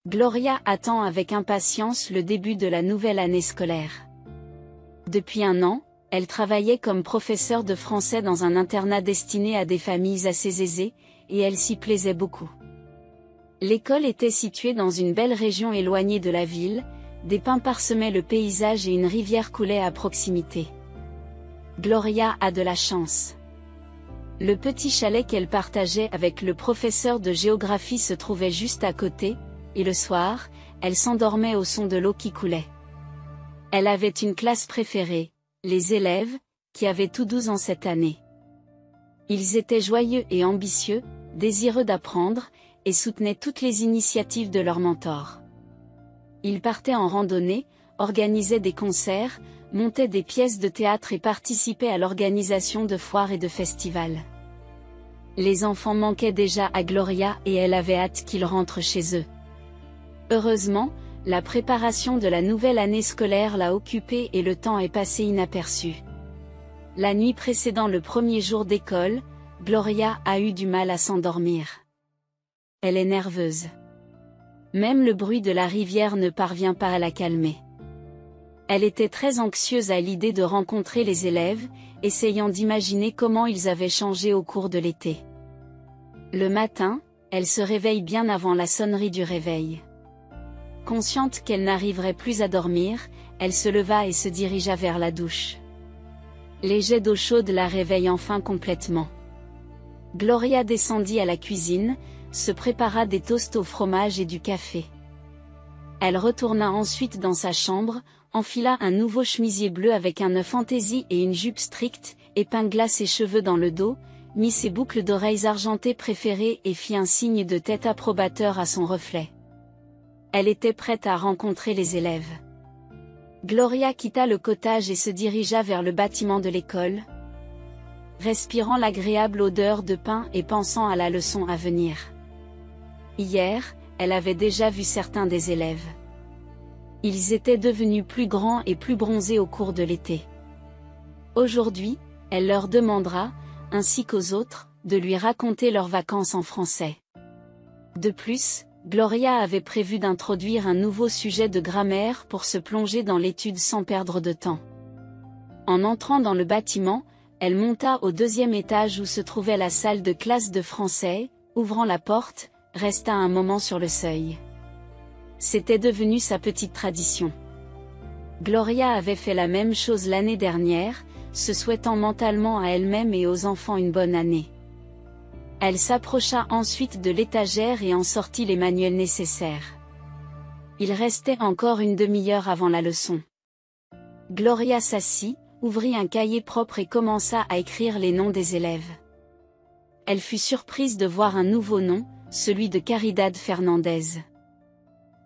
Gloria attend avec impatience le début de la nouvelle année scolaire. Depuis un an, elle travaillait comme professeure de français dans un internat destiné à des familles assez aisées, et elle s'y plaisait beaucoup. L'école était située dans une belle région éloignée de la ville, des pins parsemaient le paysage et une rivière coulait à proximité. Gloria a de la chance. Le petit chalet qu'elle partageait avec le professeur de géographie se trouvait juste à côté, et le soir, elle s'endormait au son de l'eau qui coulait. Elle avait une classe préférée, les élèves, qui avaient tous 12 ans cette année. Ils étaient joyeux et ambitieux, désireux d'apprendre, et soutenaient toutes les initiatives de leur mentor. Ils partaient en randonnée, organisaient des concerts, montaient des pièces de théâtre et participaient à l'organisation de foires et de festivals. Les enfants manquaient déjà à Gloria et elle avait hâte qu'ils rentrent chez eux. Heureusement, la préparation de la nouvelle année scolaire l'a occupée et le temps est passé inaperçu. La nuit précédant le premier jour d'école, Gloria a eu du mal à s'endormir. Elle est nerveuse. Même le bruit de la rivière ne parvient pas à la calmer. Elle était très anxieuse à l'idée de rencontrer les élèves, essayant d'imaginer comment ils avaient changé au cours de l'été. Le matin, elle se réveille bien avant la sonnerie du réveil. Consciente qu'elle n'arriverait plus à dormir, elle se leva et se dirigea vers la douche. Les jets d'eau chaude la réveillent enfin complètement. Gloria descendit à la cuisine, se prépara des toasts au fromage et du café. Elle retourna ensuite dans sa chambre, enfila un nouveau chemisier bleu avec un nœud fantaisie et une jupe stricte, épingla ses cheveux dans le dos, mit ses boucles d'oreilles argentées préférées et fit un signe de tête approbateur à son reflet. Elle était prête à rencontrer les élèves. Gloria quitta le cottage et se dirigea vers le bâtiment de l'école, respirant l'agréable odeur de pin et pensant à la leçon à venir. Hier, elle avait déjà vu certains des élèves. Ils étaient devenus plus grands et plus bronzés au cours de l'été. Aujourd'hui, elle leur demandera, ainsi qu'aux autres, de lui raconter leurs vacances en français. De plus, Gloria avait prévu d'introduire un nouveau sujet de grammaire pour se plonger dans l'étude sans perdre de temps. En entrant dans le bâtiment, elle monta au 2e étage où se trouvait la salle de classe de français, ouvrant la porte, resta un moment sur le seuil. C'était devenu sa petite tradition. Gloria avait fait la même chose l'année dernière, se souhaitant mentalement à elle-même et aux enfants une bonne année. Elle s'approcha ensuite de l'étagère et en sortit les manuels nécessaires. Il restait encore une demi-heure avant la leçon. Gloria s'assit, ouvrit un cahier propre et commença à écrire les noms des élèves. Elle fut surprise de voir un nouveau nom, celui de Caridad Fernandez.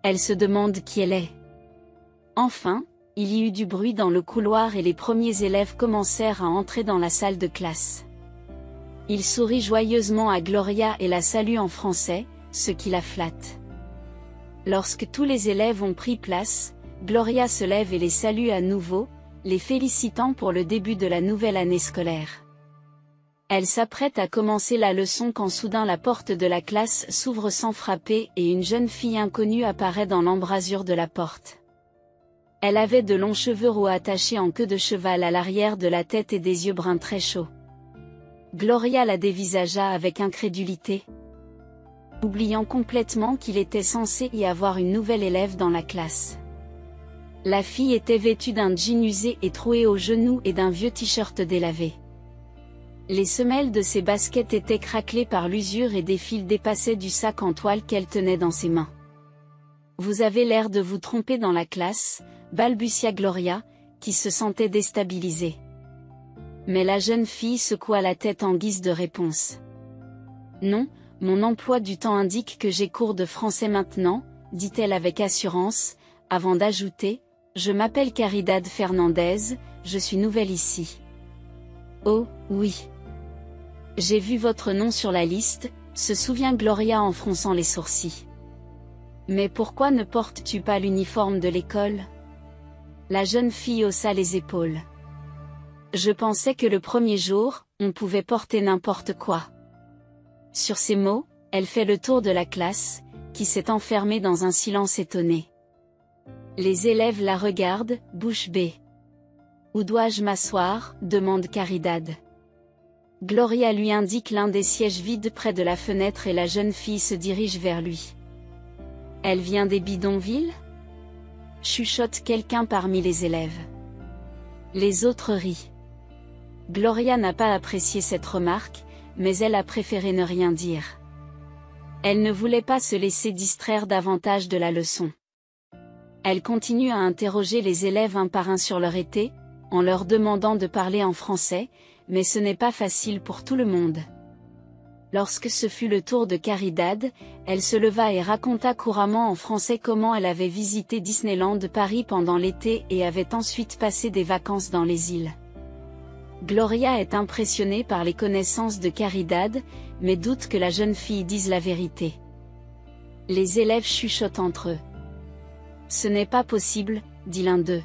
Elle se demande qui elle est. Enfin, il y eut du bruit dans le couloir et les premiers élèves commencèrent à entrer dans la salle de classe. Il sourit joyeusement à Gloria et la salue en français, ce qui la flatte. Lorsque tous les élèves ont pris place, Gloria se lève et les salue à nouveau, les félicitant pour le début de la nouvelle année scolaire. Elle s'apprête à commencer la leçon quand soudain la porte de la classe s'ouvre sans frapper et une jeune fille inconnue apparaît dans l'embrasure de la porte. Elle avait de longs cheveux roux attachés en queue de cheval à l'arrière de la tête et des yeux bruns très chauds. Gloria la dévisagea avec incrédulité, oubliant complètement qu'il était censé y avoir une nouvelle élève dans la classe. La fille était vêtue d'un jean usé et troué aux genoux et d'un vieux t-shirt délavé. Les semelles de ses baskets étaient craquelées par l'usure et des fils dépassaient du sac en toile qu'elle tenait dans ses mains. « Vous avez l'air de vous tromper dans la classe », balbutia Gloria, qui se sentait déstabilisée. Mais la jeune fille secoua la tête en guise de réponse. « Non, mon emploi du temps indique que j'ai cours de français maintenant, dit-elle avec assurance, avant d'ajouter, « Je m'appelle Caridad Fernandez, je suis nouvelle ici. » « Oh, oui. J'ai vu votre nom sur la liste, se souvient Gloria en fronçant les sourcils. Mais pourquoi ne portes-tu pas l'uniforme de l'école ? La jeune fille haussa les épaules. Je pensais que le premier jour, on pouvait porter n'importe quoi. Sur ces mots, elle fait le tour de la classe, qui s'est enfermée dans un silence étonné. Les élèves la regardent, bouche bée. « Où dois-je m'asseoir » demande Caridad. Gloria lui indique l'un des sièges vides près de la fenêtre et la jeune fille se dirige vers lui. « Elle vient des bidonvilles » chuchote quelqu'un parmi les élèves. Les autres rient. Gloria n'a pas apprécié cette remarque, mais elle a préféré ne rien dire. Elle ne voulait pas se laisser distraire davantage de la leçon. Elle continue à interroger les élèves un par un sur leur été, en leur demandant de parler en français, mais ce n'est pas facile pour tout le monde. Lorsque ce fut le tour de Caridad, elle se leva et raconta couramment en français comment elle avait visité Disneyland Paris pendant l'été et avait ensuite passé des vacances dans les îles. Gloria est impressionnée par les connaissances de Caridad, mais doute que la jeune fille dise la vérité. Les élèves chuchotent entre eux. « Ce n'est pas possible, » dit l'un d'eux.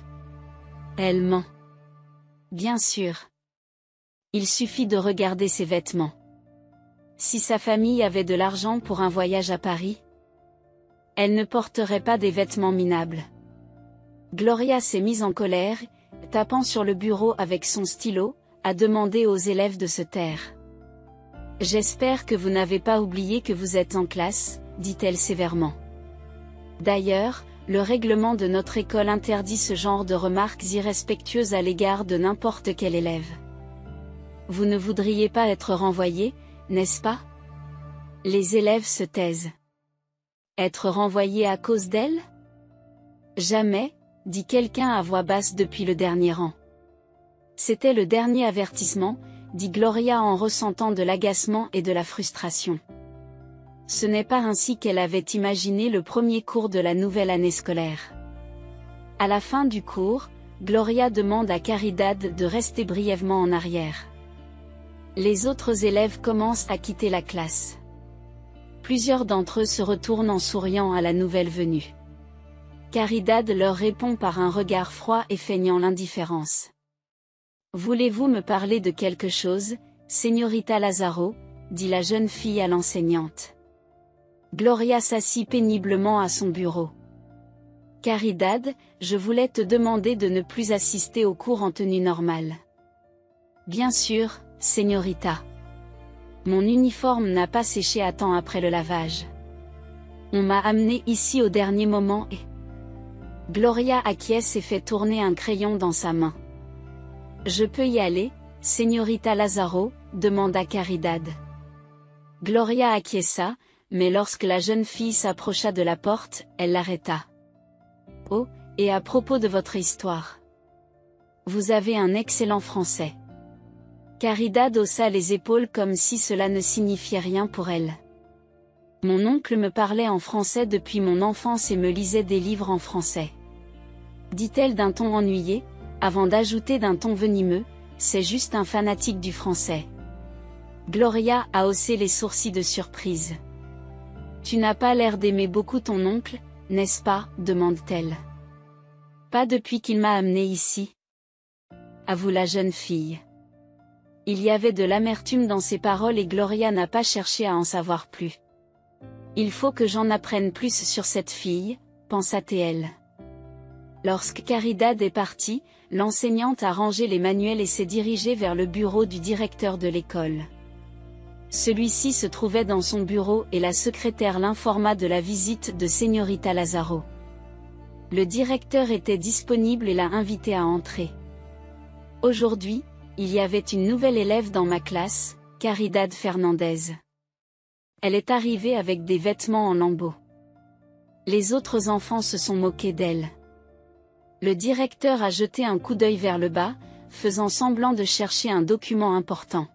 « Elle ment. » « Bien sûr. Il suffit de regarder ses vêtements. Si sa famille avait de l'argent pour un voyage à Paris, elle ne porterait pas des vêtements minables. » Gloria s'est mise en colère, tapant sur le bureau avec son stylo, a demandé aux élèves de se taire. « J'espère que vous n'avez pas oublié que vous êtes en classe, » dit-elle sévèrement. D'ailleurs, le règlement de notre école interdit ce genre de remarques irrespectueuses à l'égard de n'importe quel élève. Vous ne voudriez pas être renvoyé, n'est-ce pas? Les élèves se taisent. Être renvoyé à cause d'elle? Jamais, dit quelqu'un à voix basse depuis le dernier rang. C'était le dernier avertissement, dit Gloria en ressentant de l'agacement et de la frustration. Ce n'est pas ainsi qu'elle avait imaginé le premier cours de la nouvelle année scolaire. À la fin du cours, Gloria demande à Caridad de rester brièvement en arrière. Les autres élèves commencent à quitter la classe. Plusieurs d'entre eux se retournent en souriant à la nouvelle venue. Caridad leur répond par un regard froid et feignant l'indifférence. « Voulez-vous me parler de quelque chose, Señorita Lazaro » dit la jeune fille à l'enseignante. Gloria s'assit péniblement à son bureau. « Caridad, je voulais te demander de ne plus assister aux cours en tenue normale. »« Bien sûr, Señorita. Mon uniforme n'a pas séché à temps après le lavage. On m'a amené ici au dernier moment et... » Gloria acquiesce et fait tourner un crayon dans sa main. « Je peux y aller, Señorita Lazaro » demanda Caridad. Gloria acquiesça, mais lorsque la jeune fille s'approcha de la porte, elle l'arrêta. « Oh, et à propos de votre histoire. Vous avez un excellent français. » Caridad haussa les épaules comme si cela ne signifiait rien pour elle. « Mon oncle me parlait en français depuis mon enfance et me lisait des livres en français. » dit-elle d'un ton ennuyé, avant d'ajouter d'un ton venimeux, « C'est juste un fanatique du français. » Gloria a haussé les sourcils de surprise. « Tu n'as pas l'air d'aimer beaucoup ton oncle, n'est-ce pas ?» demande-t-elle. « Pas depuis qu'il m'a amenée ici. » avoue la jeune fille. Il y avait de l'amertume dans ses paroles et Gloria n'a pas cherché à en savoir plus. « Il faut que j'en apprenne plus sur cette fille, » pensa-t-elle. Lorsque Caridad est partie, l'enseignante a rangé les manuels et s'est dirigée vers le bureau du directeur de l'école. Celui-ci se trouvait dans son bureau et la secrétaire l'informa de la visite de Señorita Lazaro. Le directeur était disponible et l'a invitée à entrer. Aujourd'hui, il y avait une nouvelle élève dans ma classe, Caridad Fernandez. Elle est arrivée avec des vêtements en lambeaux. Les autres enfants se sont moqués d'elle. Le directeur a jeté un coup d'œil vers le bas, faisant semblant de chercher un document important.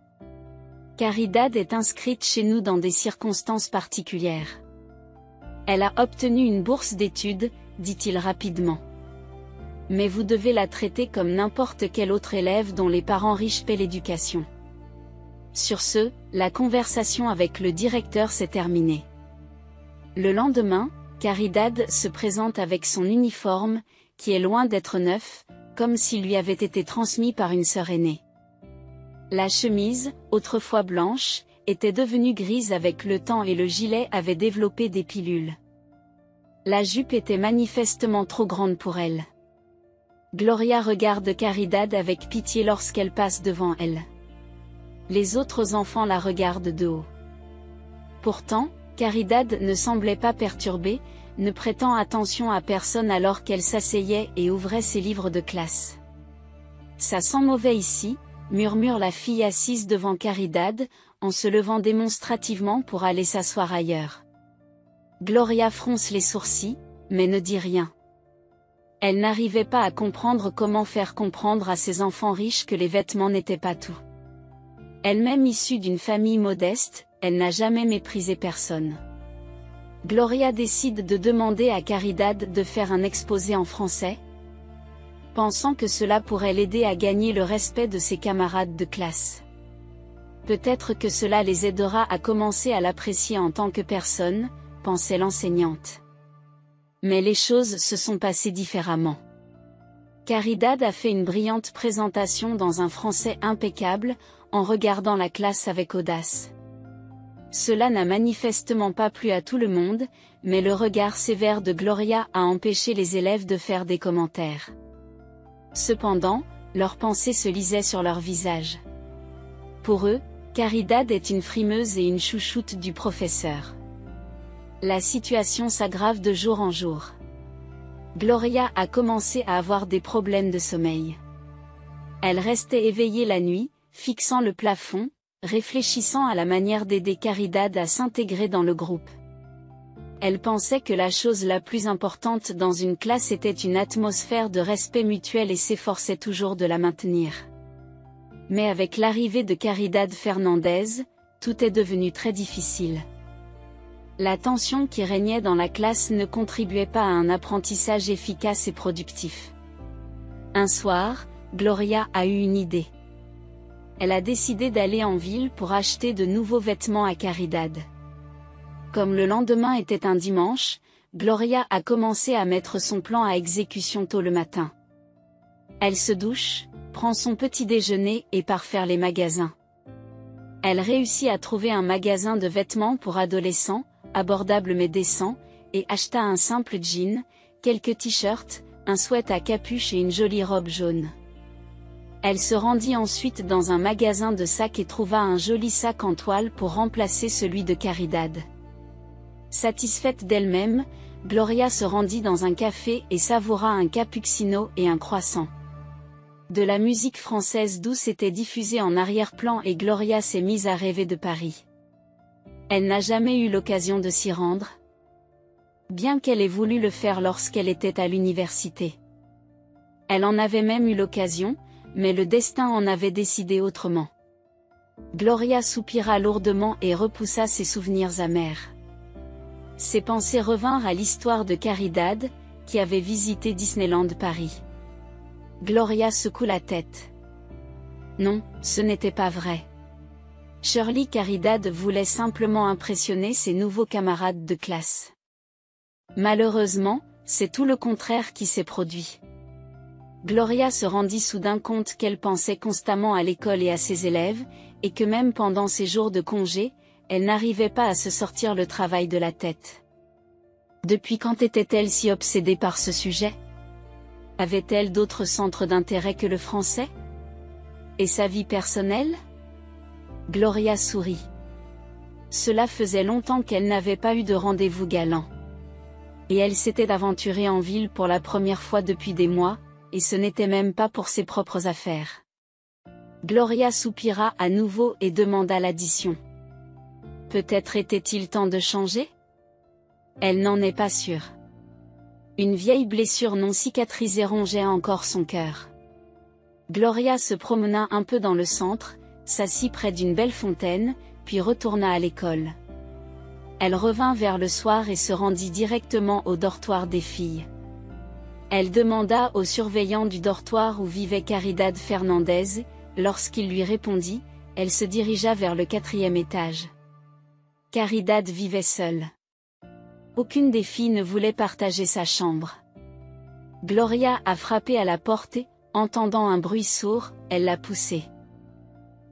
Caridad est inscrite chez nous dans des circonstances particulières. Elle a obtenu une bourse d'études, dit-il rapidement. Mais vous devez la traiter comme n'importe quel autre élève dont les parents riches paient l'éducation. Sur ce, la conversation avec le directeur s'est terminée. Le lendemain, Caridad se présente avec son uniforme, qui est loin d'être neuf, comme s'il lui avait été transmis par une sœur aînée. La chemise, autrefois blanche, était devenue grise avec le temps et le gilet avait développé des pilules. La jupe était manifestement trop grande pour elle. Gloria regarde Caridad avec pitié lorsqu'elle passe devant elle. Les autres enfants la regardent de haut. Pourtant, Caridad ne semblait pas perturbée, ne prêtant attention à personne alors qu'elle s'asseyait et ouvrait ses livres de classe. « Ça sent mauvais ici », murmure la fille assise devant Caridad, en se levant démonstrativement pour aller s'asseoir ailleurs. Gloria fronce les sourcils, mais ne dit rien. Elle n'arrivait pas à comprendre comment faire comprendre à ses enfants riches que les vêtements n'étaient pas tout. Elle-même issue d'une famille modeste, elle n'a jamais méprisé personne. Gloria décide de demander à Caridad de faire un exposé en français, pensant que cela pourrait l'aider à gagner le respect de ses camarades de classe. Peut-être que cela les aidera à commencer à l'apprécier en tant que personne, pensait l'enseignante. Mais les choses se sont passées différemment. Caridad a fait une brillante présentation dans un français impeccable, en regardant la classe avec audace. Cela n'a manifestement pas plu à tout le monde, mais le regard sévère de Gloria a empêché les élèves de faire des commentaires. Cependant, leurs pensées se lisaient sur leurs visages. Pour eux, Caridad est une frimeuse et une chouchoute du professeur. La situation s'aggrave de jour en jour. Gloria a commencé à avoir des problèmes de sommeil. Elle restait éveillée la nuit, fixant le plafond, réfléchissant à la manière d'aider Caridad à s'intégrer dans le groupe. Elle pensait que la chose la plus importante dans une classe était une atmosphère de respect mutuel et s'efforçait toujours de la maintenir. Mais avec l'arrivée de Caridad Fernandez, tout est devenu très difficile. La tension qui régnait dans la classe ne contribuait pas à un apprentissage efficace et productif. Un soir, Gloria a eu une idée. Elle a décidé d'aller en ville pour acheter de nouveaux vêtements à Caridad. Comme le lendemain était un dimanche, Gloria a commencé à mettre son plan à exécution tôt le matin. Elle se douche, prend son petit déjeuner et part faire les magasins. Elle réussit à trouver un magasin de vêtements pour adolescents, abordable mais décent, et acheta un simple jean, quelques t-shirts, un sweat à capuche et une jolie robe jaune. Elle se rendit ensuite dans un magasin de sacs et trouva un joli sac en toile pour remplacer celui de Caridad. Satisfaite d'elle-même, Gloria se rendit dans un café et savoura un cappuccino et un croissant. De la musique française douce était diffusée en arrière-plan et Gloria s'est mise à rêver de Paris. Elle n'a jamais eu l'occasion de s'y rendre, bien qu'elle ait voulu le faire lorsqu'elle était à l'université. Elle en avait même eu l'occasion, mais le destin en avait décidé autrement. Gloria soupira lourdement et repoussa ses souvenirs amers. Ses pensées revinrent à l'histoire de Caridad, qui avait visité Disneyland Paris. Gloria secoue la tête. Non, ce n'était pas vrai. Shirley Caridad voulait simplement impressionner ses nouveaux camarades de classe. Malheureusement, c'est tout le contraire qui s'est produit. Gloria se rendit soudain compte qu'elle pensait constamment à l'école et à ses élèves, et que même pendant ses jours de congé, elle n'arrivait pas à se sortir le travail de la tête. Depuis quand était-elle si obsédée par ce sujet? Avait-elle d'autres centres d'intérêt que le français? Et sa vie personnelle? Gloria sourit. Cela faisait longtemps qu'elle n'avait pas eu de rendez-vous galant. Et elle s'était aventurée en ville pour la première fois depuis des mois, et ce n'était même pas pour ses propres affaires. Gloria soupira à nouveau et demanda l'addition. Peut-être était-il temps de changer? Elle n'en est pas sûre. Une vieille blessure non cicatrisée rongeait encore son cœur. Gloria se promena un peu dans le centre, s'assit près d'une belle fontaine, puis retourna à l'école. Elle revint vers le soir et se rendit directement au dortoir des filles. Elle demanda au surveillant du dortoir où vivait Caridad Fernandez, lorsqu'il lui répondit, elle se dirigea vers le 4e étage. Caridad vivait seule. Aucune des filles ne voulait partager sa chambre. Gloria a frappé à la porte et, entendant un bruit sourd, elle l'a poussé.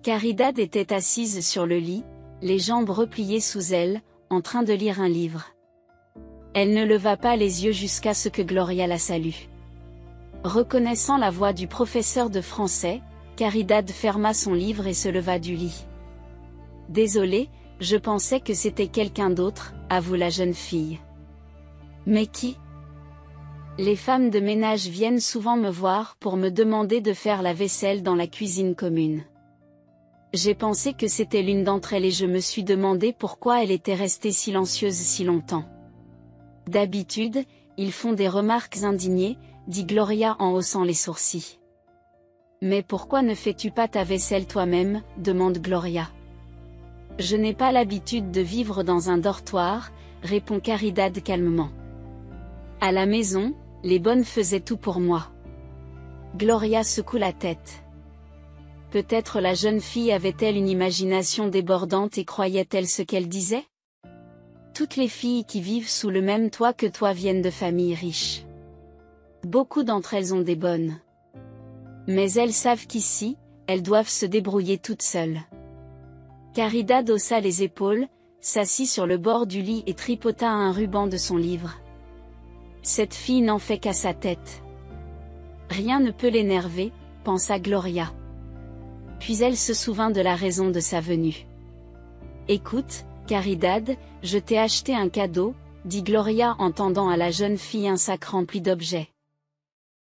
Caridad était assise sur le lit, les jambes repliées sous elle, en train de lire un livre. Elle ne leva pas les yeux jusqu'à ce que Gloria la salue. Reconnaissant la voix du professeur de français, Caridad ferma son livre et se leva du lit. « Désolée, je pensais que c'était quelqu'un d'autre, » avoue la jeune fille. « Mais qui ? » Les femmes de ménage viennent souvent me voir pour me demander de faire la vaisselle dans la cuisine commune. J'ai pensé que c'était l'une d'entre elles et je me suis demandé pourquoi elle était restée silencieuse si longtemps. D'habitude, ils font des remarques indignées, dit Gloria en haussant les sourcils. Mais pourquoi ne fais-tu pas ta vaisselle toi-même, demande Gloria. Je n'ai pas l'habitude de vivre dans un dortoir, répond Caridad calmement. À la maison, les bonnes faisaient tout pour moi. Gloria secoue la tête. Peut-être la jeune fille avait-elle une imagination débordante et croyait-elle ce qu'elle disait? Toutes les filles qui vivent sous le même toit que toi viennent de familles riches. Beaucoup d'entre elles ont des bonnes. Mais elles savent qu'ici, elles doivent se débrouiller toutes seules. Caridad haussa les épaules, s'assit sur le bord du lit et tripota un ruban de son livre. Cette fille n'en fait qu'à sa tête. Rien ne peut l'énerver, pensa Gloria. Puis elle se souvint de la raison de sa venue. Écoute, Caridad, je t'ai acheté un cadeau, dit Gloria en tendant à la jeune fille un sac rempli d'objets.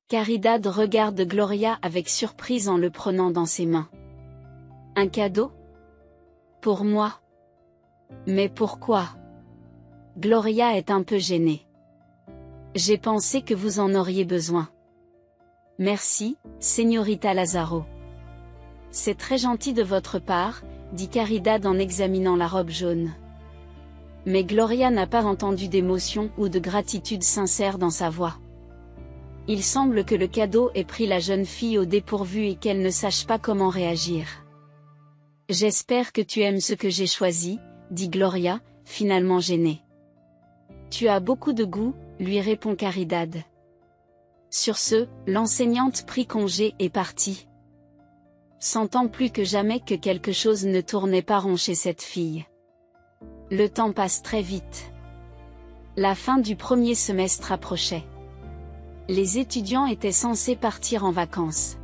Caridad regarde Gloria avec surprise en le prenant dans ses mains. Un cadeau? Pour moi? Mais pourquoi? Gloria est un peu gênée. J'ai pensé que vous en auriez besoin. Merci, Señorita Lazaro. C'est très gentil de votre part, dit Caridad en examinant la robe jaune. Mais Gloria n'a pas entendu d'émotion ou de gratitude sincère dans sa voix. Il semble que le cadeau ait pris la jeune fille au dépourvu et qu'elle ne sache pas comment réagir. J'espère que tu aimes ce que j'ai choisi, dit Gloria, finalement gênée. Tu as beaucoup de goût, lui répond Caridad. Sur ce, l'enseignante prit congé et partit. Sentant plus que jamais que quelque chose ne tournait pas rond chez cette fille. Le temps passe très vite. La fin du premier semestre approchait. Les étudiants étaient censés partir en vacances.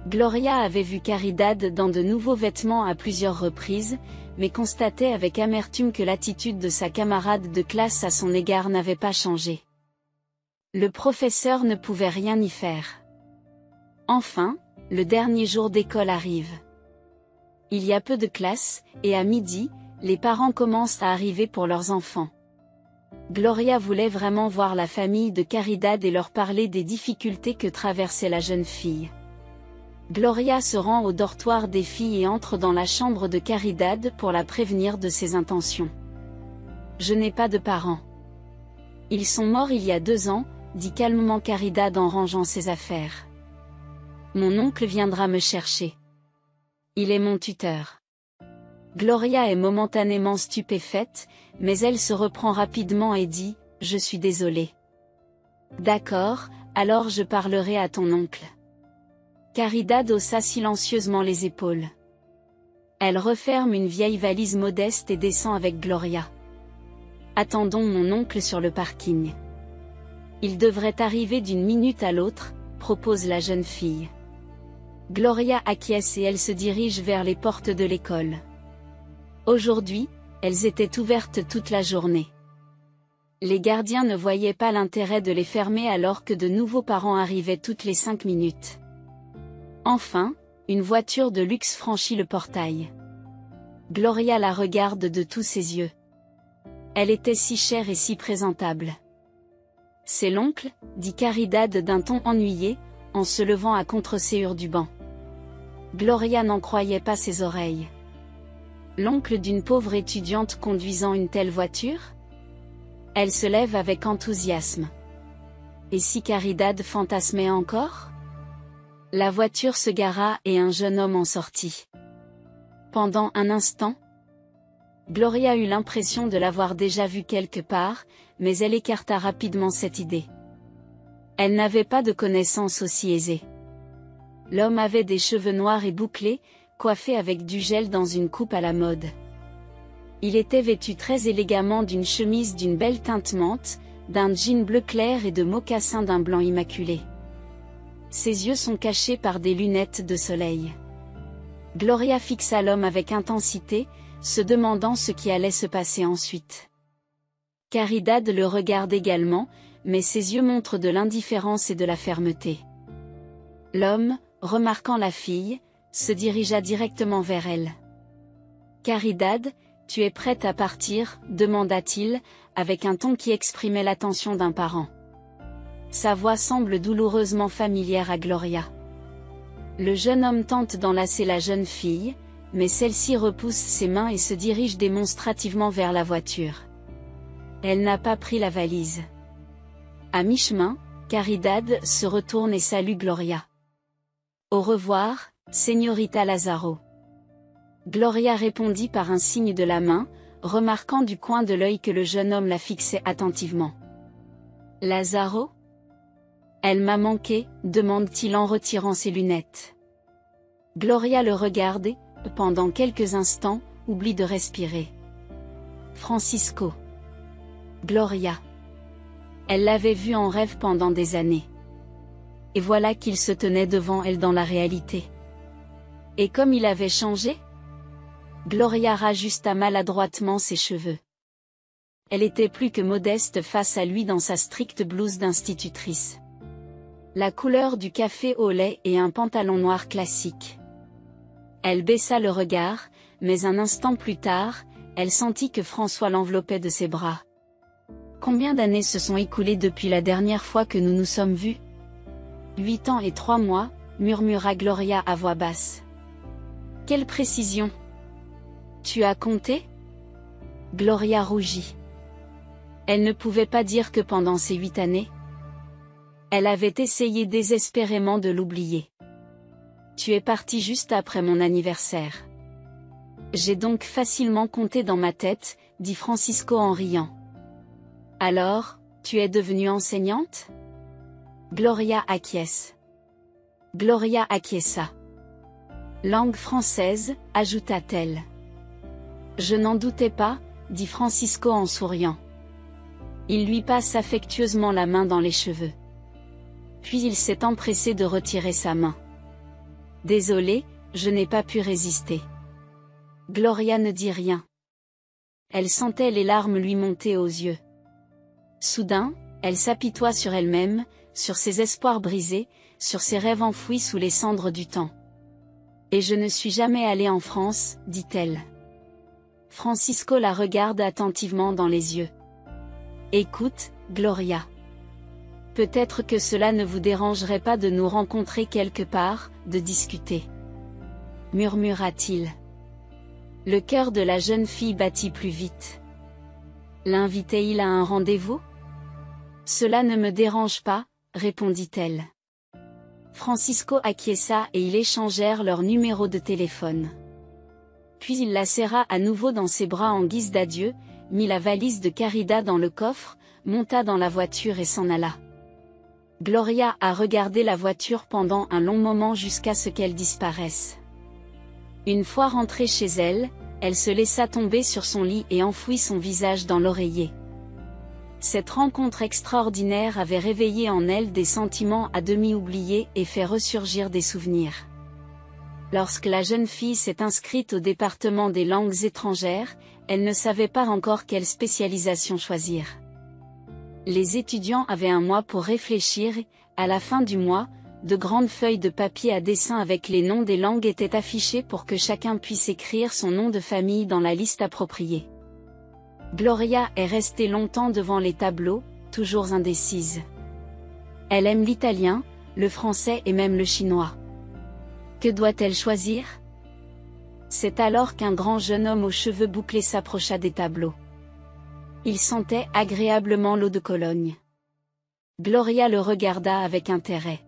Gloria avait vu Caridad dans de nouveaux vêtements à plusieurs reprises, mais constatait avec amertume que l'attitude de sa camarade de classe à son égard n'avait pas changé. Le professeur ne pouvait rien y faire. Enfin, le dernier jour d'école arrive. Il y a peu de classes, et à midi, les parents commencent à arriver pour leurs enfants. Gloria voulait vraiment voir la famille de Caridad et leur parler des difficultés que traversait la jeune fille. Gloria se rend au dortoir des filles et entre dans la chambre de Caridad pour la prévenir de ses intentions. « Je n'ai pas de parents. Ils sont morts il y a 2 ans, dit calmement Caridad en rangeant ses affaires. Mon oncle viendra me chercher. Il est mon tuteur. Gloria est momentanément stupéfaite, mais elle se reprend rapidement et dit, « Je suis désolée. » D'accord, alors je parlerai à ton oncle. Caridad haussa silencieusement les épaules. Elle referme une vieille valise modeste et descend avec Gloria. Attendons mon oncle sur le parking. Il devrait arriver d'une minute à l'autre, propose la jeune fille. Gloria acquiesce et elle se dirige vers les portes de l'école. Aujourd'hui, elles étaient ouvertes toute la journée. Les gardiens ne voyaient pas l'intérêt de les fermer alors que de nouveaux parents arrivaient toutes les 5 minutes. Enfin, une voiture de luxe franchit le portail. Gloria la regarde de tous ses yeux. Elle était si chère et si présentable. C'est l'oncle, dit Caridad d'un ton ennuyé, en se levant à contre-séhure du banc. Gloria n'en croyait pas ses oreilles. L'oncle d'une pauvre étudiante conduisant une telle voiture? Elle se lève avec enthousiasme. Et si Caridad fantasmait encore? La voiture se gara et un jeune homme en sortit. Pendant un instant, Gloria eut l'impression de l'avoir déjà vu quelque part, mais elle écarta rapidement cette idée. Elle n'avait pas de connaissance aussi aisée. L'homme avait des cheveux noirs et bouclés, coiffés avec du gel dans une coupe à la mode. Il était vêtu très élégamment d'une chemise d'une belle teinte menthe, d'un jean bleu clair et de mocassins d'un blanc immaculé. Ses yeux sont cachés par des lunettes de soleil. Gloria fixa l'homme avec intensité, se demandant ce qui allait se passer ensuite. Caridad le regarde également, mais ses yeux montrent de l'indifférence et de la fermeté. L'homme, remarquant la fille, se dirigea directement vers elle. « Caridad, tu es prête à partir ?» demanda-t-il, avec un ton qui exprimait l'attention d'un parent. Sa voix semble douloureusement familière à Gloria. Le jeune homme tente d'enlacer la jeune fille, mais celle-ci repousse ses mains et se dirige démonstrativement vers la voiture. Elle n'a pas pris la valise. À mi-chemin, Caridad se retourne et salue Gloria. « Au revoir, Señorita Lazaro. » Gloria répondit par un signe de la main, remarquant du coin de l'œil que le jeune homme la fixait attentivement. « Lazaro ? Elle m'a manqué ?» demande-t-il en retirant ses lunettes. Gloria le regarde et, pendant quelques instants, oublie de respirer. Francisco. Gloria. Elle l'avait vu en rêve pendant des années. Et voilà qu'il se tenait devant elle dans la réalité. Et comme il avait changé ? Gloria rajusta maladroitement ses cheveux. Elle était plus que modeste face à lui dans sa stricte blouse d'institutrice. La couleur du café au lait et un pantalon noir classique. Elle baissa le regard, mais un instant plus tard, elle sentit que François l'enveloppait de ses bras. « Combien d'années se sont écoulées depuis la dernière fois que nous nous sommes vus ? » 8 ans et 3 mois, murmura Gloria à voix basse. « Quelle précision ! Tu as compté ?» Gloria rougit. Elle ne pouvait pas dire que pendant ces 8 années, elle avait essayé désespérément de l'oublier. « Tu es parti juste après mon anniversaire. » J'ai donc facilement compté dans ma tête, dit Francisco en riant. « Alors, tu es devenue enseignante ? » Gloria acquiesce. Gloria acquiesça. « Langue française » ajouta-t-elle. « Je n'en doutais pas » dit Francisco en souriant. Il lui passe affectueusement la main dans les cheveux. Puis il s'est empressé de retirer sa main. « Désolé, je n'ai pas pu résister. » Gloria ne dit rien. Elle sentait les larmes lui monter aux yeux. Soudain, elle s'apitoie sur elle-même, sur ses espoirs brisés, sur ses rêves enfouis sous les cendres du temps. « Et je ne suis jamais allée en France, dit-elle. Francisco la regarde attentivement dans les yeux. « Écoute, Gloria. Peut-être que cela ne vous dérangerait pas de nous rencontrer quelque part, de discuter. » murmura-t-il. Le cœur de la jeune fille battit plus vite. L'invitait-il à un rendez-vous ? Cela ne me dérange pas, répondit-elle. Francisco acquiesça et ils échangèrent leur numéro de téléphone. Puis il la serra à nouveau dans ses bras en guise d'adieu, mit la valise de Caridad dans le coffre, monta dans la voiture et s'en alla. Gloria a regardé la voiture pendant un long moment jusqu'à ce qu'elle disparaisse. Une fois rentrée chez elle, elle se laissa tomber sur son lit et enfouit son visage dans l'oreiller. Cette rencontre extraordinaire avait réveillé en elle des sentiments à demi oubliés et fait ressurgir des souvenirs. Lorsque la jeune fille s'est inscrite au département des langues étrangères, elle ne savait pas encore quelle spécialisation choisir. Les étudiants avaient un mois pour réfléchir et, à la fin du mois, de grandes feuilles de papier à dessin avec les noms des langues étaient affichées pour que chacun puisse écrire son nom de famille dans la liste appropriée. Gloria est restée longtemps devant les tableaux, toujours indécise. Elle aime l'italien, le français et même le chinois. Que doit-elle choisir ? C'est alors qu'un grand jeune homme aux cheveux bouclés s'approcha des tableaux. Il sentait agréablement l'eau de Cologne. Gloria le regarda avec intérêt.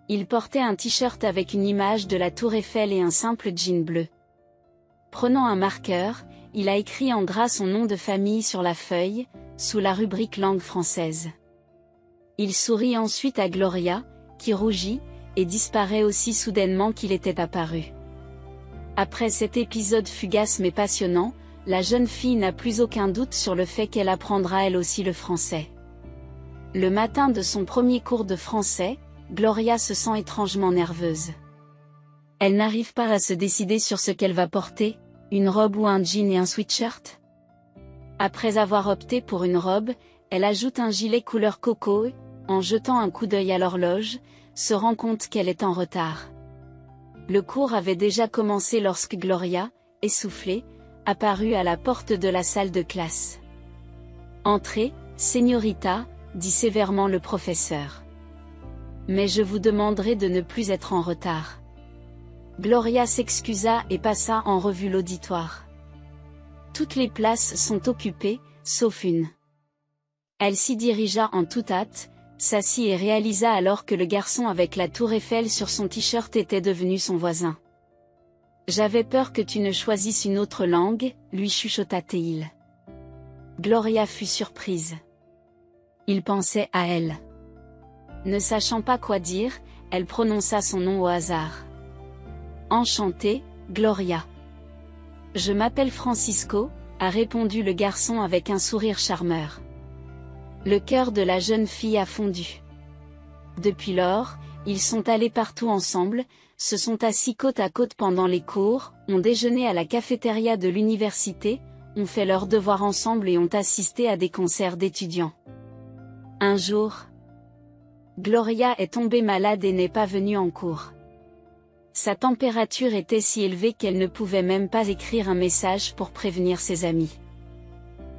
Il portait un t-shirt avec une image de la tour Eiffel et un simple jean bleu. Prenant un marqueur, il a écrit en gras son nom de famille sur la feuille, sous la rubrique langue française. Il sourit ensuite à Gloria, qui rougit, et disparaît aussi soudainement qu'il était apparu. Après cet épisode fugace mais passionnant, la jeune fille n'a plus aucun doute sur le fait qu'elle apprendra elle aussi le français. Le matin de son premier cours de français, Gloria se sent étrangement nerveuse. Elle n'arrive pas à se décider sur ce qu'elle va porter, une robe ou un jean et un sweatshirt. Après avoir opté pour une robe, elle ajoute un gilet couleur coco et, en jetant un coup d'œil à l'horloge, se rend compte qu'elle est en retard. Le cours avait déjà commencé lorsque Gloria, essoufflée, apparut à la porte de la salle de classe. « Entrez, señorita », dit sévèrement le professeur. « Mais je vous demanderai de ne plus être en retard. » Gloria s'excusa et passa en revue l'auditoire. Toutes les places sont occupées, sauf une. Elle s'y dirigea en toute hâte, s'assit et réalisa alors que le garçon avec la tour Eiffel sur son t-shirt était devenu son voisin. « J'avais peur que tu ne choisisses une autre langue, lui chuchota-t-il. Gloria fut surprise. Il pensait à elle. Ne sachant pas quoi dire, elle prononça son nom au hasard. « Enchantée, Gloria. »« Je m'appelle Francisco », a répondu le garçon avec un sourire charmeur. Le cœur de la jeune fille a fondu. Depuis lors, ils sont allés partout ensemble, se sont assis côte à côte pendant les cours, ont déjeuné à la cafétéria de l'université, ont fait leurs devoirs ensemble et ont assisté à des concerts d'étudiants. Un jour, Gloria est tombée malade et n'est pas venue en cours. Sa température était si élevée qu'elle ne pouvait même pas écrire un message pour prévenir ses amis.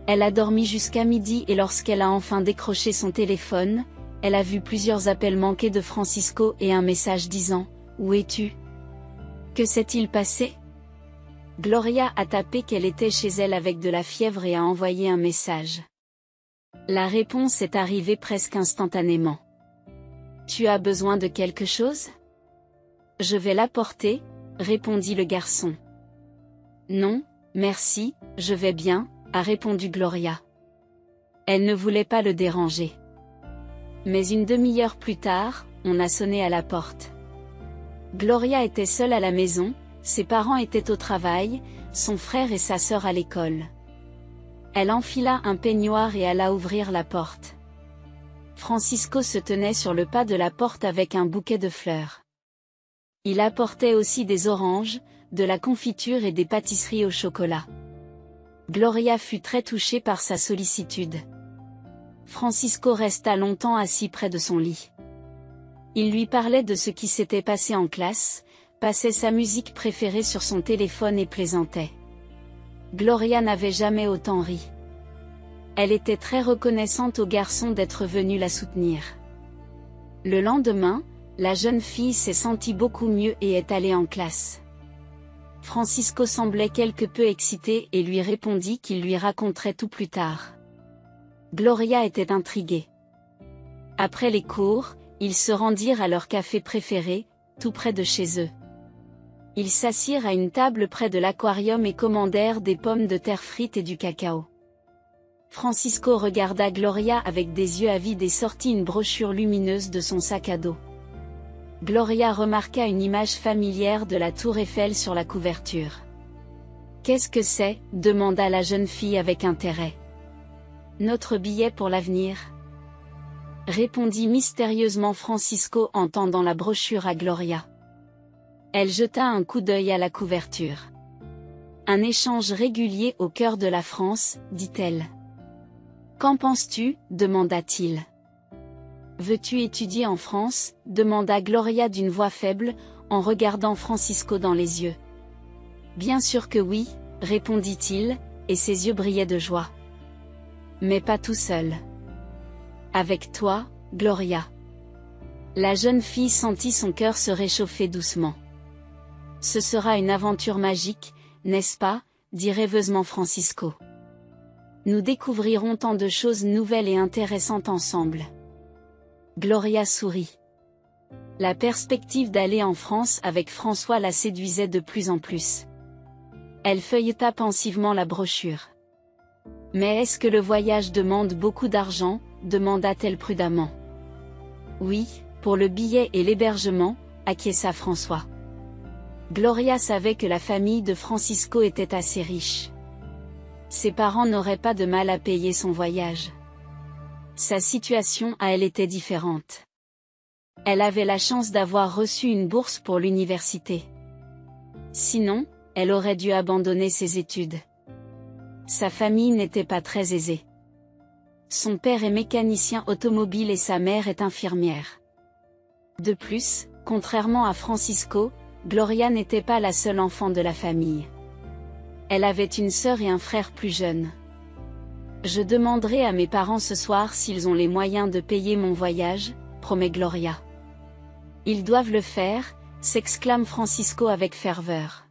Elle a dormi jusqu'à midi et lorsqu'elle a enfin décroché son téléphone, elle a vu plusieurs appels manqués de Francisco et un message disant « Où es-tu ? Que s'est-il passé ?» Gloria a tapé qu'elle était chez elle avec de la fièvre et a envoyé un message. La réponse est arrivée presque instantanément. « Tu as besoin de quelque chose ? » « Je vais l'apporter, » répondit le garçon. « Non, merci, je vais bien, » a répondu Gloria. Elle ne voulait pas le déranger. Mais une demi-heure plus tard, on a sonné à la porte. Gloria était seule à la maison, ses parents étaient au travail, son frère et sa sœur à l'école. Elle enfila un peignoir et alla ouvrir la porte. Francisco se tenait sur le pas de la porte avec un bouquet de fleurs. Il apportait aussi des oranges, de la confiture et des pâtisseries au chocolat. Gloria fut très touchée par sa sollicitude. Francisco resta longtemps assis près de son lit. Il lui parlait de ce qui s'était passé en classe, passait sa musique préférée sur son téléphone et plaisantait. Gloria n'avait jamais autant ri. Elle était très reconnaissante au garçon d'être venu la soutenir. Le lendemain, la jeune fille s'est sentie beaucoup mieux et est allée en classe. Francisco semblait quelque peu excité et lui répondit qu'il lui raconterait tout plus tard. Gloria était intriguée. Après les cours, ils se rendirent à leur café préféré, tout près de chez eux. Ils s'assirent à une table près de l'aquarium et commandèrent des pommes de terre frites et du cacao. Francisco regarda Gloria avec des yeux avides et sortit une brochure lumineuse de son sac à dos. Gloria remarqua une image familière de la tour Eiffel sur la couverture. « Qu'est-ce que c'est ?» demanda la jeune fille avec intérêt. « Notre billet pour l'avenir ?» répondit mystérieusement Francisco en tendant la brochure à Gloria. Elle jeta un coup d'œil à la couverture. « Un échange régulier au cœur de la France, dit-elle. »« Qu'en penses-tu » demanda-t-il. « Veux-tu étudier en France ?» demanda Gloria d'une voix faible, en regardant Francisco dans les yeux. « Bien sûr que oui » répondit-il, et ses yeux brillaient de joie. « Mais pas tout seul. Avec toi, Gloria. » La jeune fille sentit son cœur se réchauffer doucement. « Ce sera une aventure magique, n'est-ce pas ?» dit rêveusement Francisco. « Nous découvrirons tant de choses nouvelles et intéressantes ensemble. » Gloria sourit. La perspective d'aller en France avec François la séduisait de plus en plus. Elle feuilleta pensivement la brochure. « Mais est-ce que le voyage demande beaucoup d'argent ?» demanda-t-elle prudemment. « Oui, pour le billet et l'hébergement » acquiesça François. Gloria savait que la famille de Francisco était assez riche. Ses parents n'auraient pas de mal à payer son voyage. Sa situation à elle était différente. Elle avait la chance d'avoir reçu une bourse pour l'université. Sinon, elle aurait dû abandonner ses études. Sa famille n'était pas très aisée. Son père est mécanicien automobile et sa mère est infirmière. De plus, contrairement à Francisco, Gloria n'était pas la seule enfant de la famille. Elle avait une sœur et un frère plus jeunes. Je demanderai à mes parents ce soir s'ils ont les moyens de payer mon voyage, promet Gloria. Ils doivent le faire, s'exclame Francisco avec ferveur.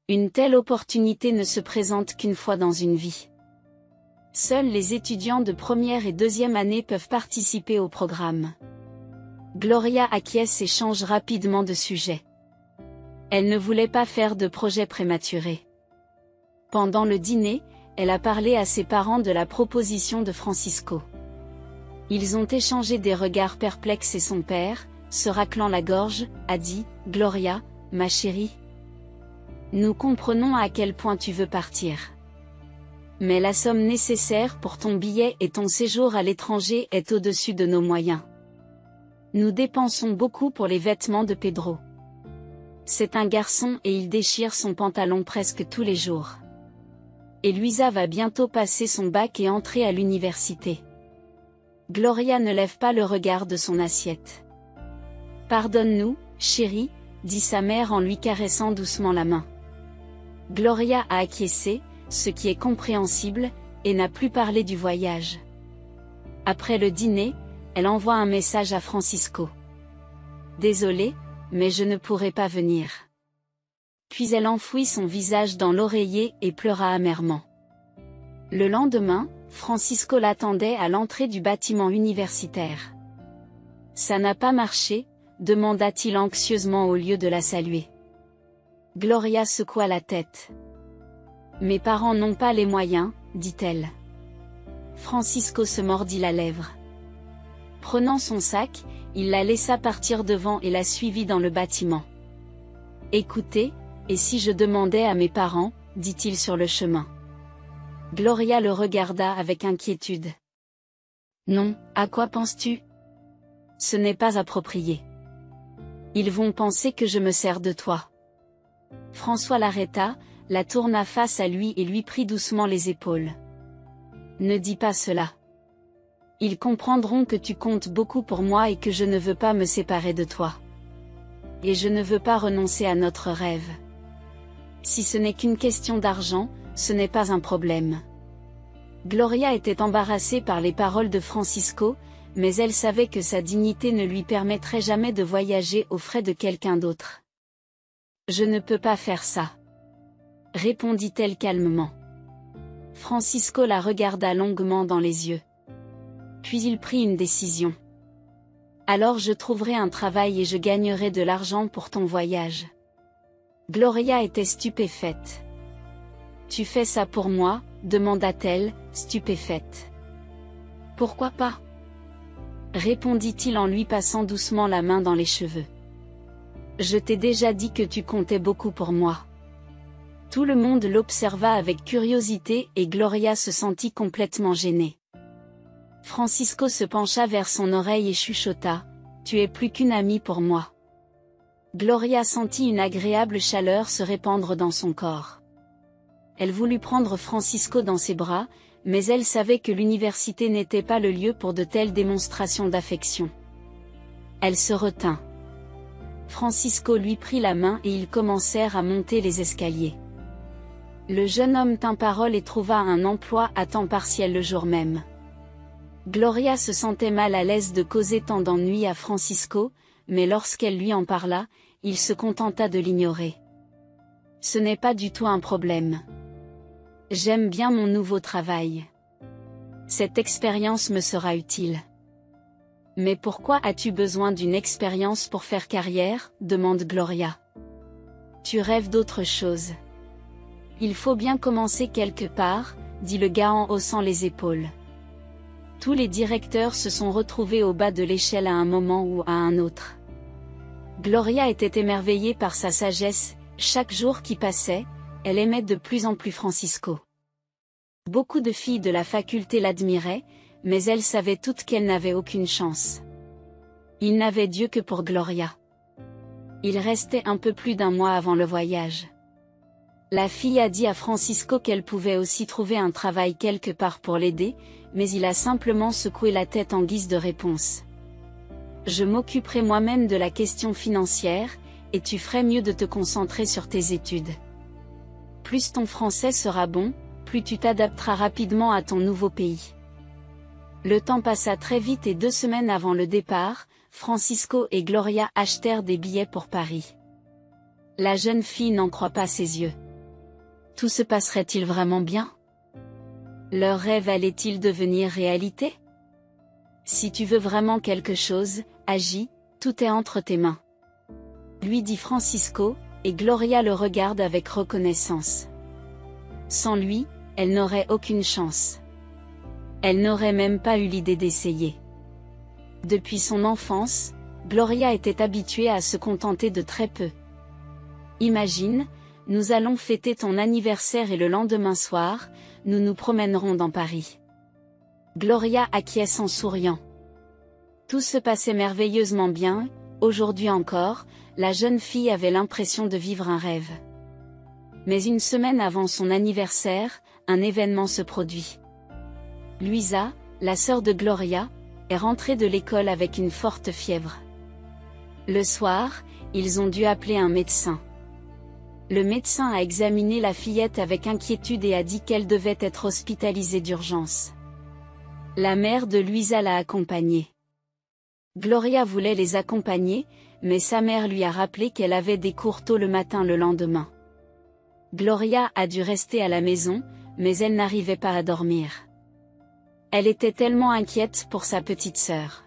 Une telle opportunité ne se présente qu'une fois dans une vie. Seuls les étudiants de première et deuxième année peuvent participer au programme. Gloria acquiesce et change rapidement de sujet. Elle ne voulait pas faire de projet prématuré. Pendant le dîner, elle a parlé à ses parents de la proposition de Francisco. Ils ont échangé des regards perplexes et son père, se raclant la gorge, a dit « Gloria, ma chérie. Nous comprenons à quel point tu veux partir. Mais la somme nécessaire pour ton billet et ton séjour à l'étranger est au-dessus de nos moyens. Nous dépensons beaucoup pour les vêtements de Pedro. C'est un garçon et il déchire son pantalon presque tous les jours. Et Luisa va bientôt passer son bac et entrer à l'université. » Gloria ne lève pas le regard de son assiette. « Pardonne-nous, chérie, » dit sa mère en lui caressant doucement la main. Gloria a acquiescé, ce qui est compréhensible, et n'a plus parlé du voyage. Après le dîner, elle envoie un message à Francisco. « Désolée, mais je ne pourrai pas venir. » Puis elle enfouit son visage dans l'oreiller et pleura amèrement. Le lendemain, Francisco l'attendait à l'entrée du bâtiment universitaire. « Ça n'a pas marché ?» demanda-t-il anxieusement au lieu de la saluer. Gloria secoua la tête. « Mes parents n'ont pas les moyens, » dit-elle. Francisco se mordit la lèvre. Prenant son sac, il la laissa partir devant et la suivit dans le bâtiment. « Écoutez, et si je demandais à mes parents, » dit-il sur le chemin. Gloria le regarda avec inquiétude. « Non, à quoi penses-tu ? Ce n'est pas approprié. Ils vont penser que je me sers de toi. » François l'arrêta, la tourna face à lui et lui prit doucement les épaules. « Ne dis pas cela. Ils comprendront que tu comptes beaucoup pour moi et que je ne veux pas me séparer de toi. Et je ne veux pas renoncer à notre rêve. Si ce n'est qu'une question d'argent, ce n'est pas un problème. » Gloria était embarrassée par les paroles de Francisco, mais elle savait que sa dignité ne lui permettrait jamais de voyager aux frais de quelqu'un d'autre. « Je ne peux pas faire ça. » répondit-elle calmement. Francisco la regarda longuement dans les yeux. Puis il prit une décision. « Alors je trouverai un travail et je gagnerai de l'argent pour ton voyage. » Gloria était stupéfaite. « Tu fais ça pour moi ?» demanda-t-elle, stupéfaite. « Pourquoi pas ?» répondit-il en lui passant doucement la main dans les cheveux. « Je t'ai déjà dit que tu comptais beaucoup pour moi. » Tout le monde l'observa avec curiosité et Gloria se sentit complètement gênée. Francisco se pencha vers son oreille et chuchota, « Tu es plus qu'une amie pour moi. » Gloria sentit une agréable chaleur se répandre dans son corps. Elle voulut prendre Francisco dans ses bras, mais elle savait que l'université n'était pas le lieu pour de telles démonstrations d'affection. Elle se retint. Francisco lui prit la main et ils commencèrent à monter les escaliers. Le jeune homme tint parole et trouva un emploi à temps partiel le jour même. Gloria se sentait mal à l'aise de causer tant d'ennuis à Francisco, mais lorsqu'elle lui en parla, il se contenta de l'ignorer. « Ce n'est pas du tout un problème. J'aime bien mon nouveau travail. Cette expérience me sera utile. » « Mais pourquoi as-tu besoin d'une expérience pour faire carrière ?» demande Gloria. « Tu rêves d'autre chose. Il faut bien commencer quelque part, dit le gars en haussant les épaules. Tous les directeurs se sont retrouvés au bas de l'échelle à un moment ou à un autre. Gloria était émerveillée par sa sagesse, chaque jour qui passait, elle aimait de plus en plus Francisco. Beaucoup de filles de la faculté l'admiraient, mais elles savaient toutes qu'elles n'avaient aucune chance. Ils n'avaient Dieu que pour Gloria. Il restait un peu plus d'1 mois avant le voyage. La fille a dit à Francisco qu'elle pouvait aussi trouver un travail quelque part pour l'aider, mais il a simplement secoué la tête en guise de réponse. Je m'occuperai moi-même de la question financière, et tu ferais mieux de te concentrer sur tes études. Plus ton français sera bon, plus tu t'adapteras rapidement à ton nouveau pays. Le temps passa très vite et 2 semaines avant le départ, Francisco et Gloria achetèrent des billets pour Paris. La jeune fille n'en croit pas ses yeux. Tout se passerait-il vraiment bien? Leur rêve allait-il devenir réalité? Si tu veux vraiment quelque chose, agis, tout est entre tes mains. Lui dit Francisco, et Gloria le regarde avec reconnaissance. Sans lui, elle n'aurait aucune chance. Elle n'aurait même pas eu l'idée d'essayer. Depuis son enfance, Gloria était habituée à se contenter de très peu. Imagine, nous allons fêter ton anniversaire et le lendemain soir, nous nous promènerons dans Paris. Gloria acquiesce en souriant. Tout se passait merveilleusement bien, aujourd'hui encore, la jeune fille avait l'impression de vivre un rêve. Mais 1 semaine avant son anniversaire, un événement se produit. Luisa, la sœur de Gloria, est rentrée de l'école avec une forte fièvre. Le soir, ils ont dû appeler un médecin. Le médecin a examiné la fillette avec inquiétude et a dit qu'elle devait être hospitalisée d'urgence. La mère de Luisa l'a accompagnée. Gloria voulait les accompagner, mais sa mère lui a rappelé qu'elle avait des cours tôt le matin le lendemain. Gloria a dû rester à la maison, mais elle n'arrivait pas à dormir. Elle était tellement inquiète pour sa petite sœur.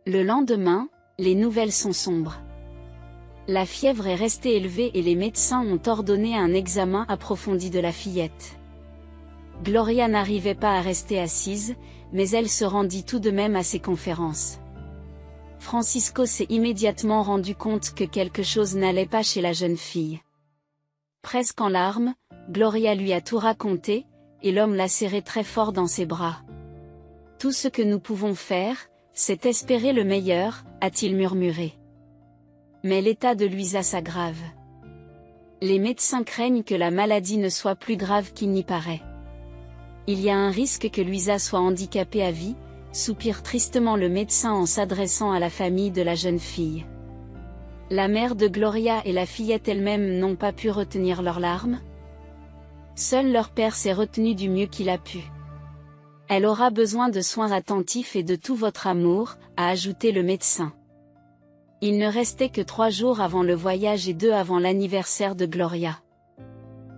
Le lendemain, les nouvelles sont sombres. La fièvre est restée élevée et les médecins ont ordonné un examen approfondi de la fillette. Gloria n'arrivait pas à rester assise, mais elle se rendit tout de même à ses conférences. Francisco s'est immédiatement rendu compte que quelque chose n'allait pas chez la jeune fille. Presque en larmes, Gloria lui a tout raconté, et l'homme l'a serré très fort dans ses bras. Tout ce que nous pouvons faire, c'est espérer le meilleur, a-t-il murmuré. Mais l'état de Luisa s'aggrave. Les médecins craignent que la maladie ne soit plus grave qu'il n'y paraît. Il y a un risque que Luisa soit handicapée à vie, soupire tristement le médecin en s'adressant à la famille de la jeune fille. La mère de Gloria et la fillette elle-même n'ont pas pu retenir leurs larmes. Seul leur père s'est retenu du mieux qu'il a pu. Elle aura besoin de soins attentifs et de tout votre amour, a ajouté le médecin. Il ne restait que 3 jours avant le voyage et 2 avant l'anniversaire de Gloria.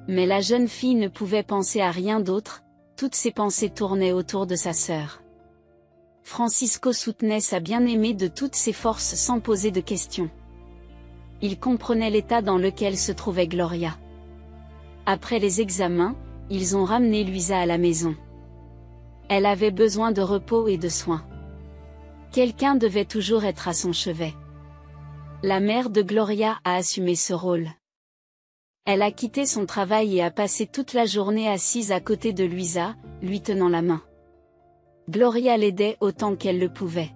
Mais la jeune fille ne pouvait penser à rien d'autre, toutes ses pensées tournaient autour de sa sœur. Francisco soutenait sa bien-aimée de toutes ses forces sans poser de questions. Il comprenait l'état dans lequel se trouvait Gloria. Après les examens, ils ont ramené Luisa à la maison. Elle avait besoin de repos et de soins. Quelqu'un devait toujours être à son chevet. La mère de Gloria a assumé ce rôle. Elle a quitté son travail et a passé toute la journée assise à côté de Luisa, lui tenant la main. Gloria l'aidait autant qu'elle le pouvait.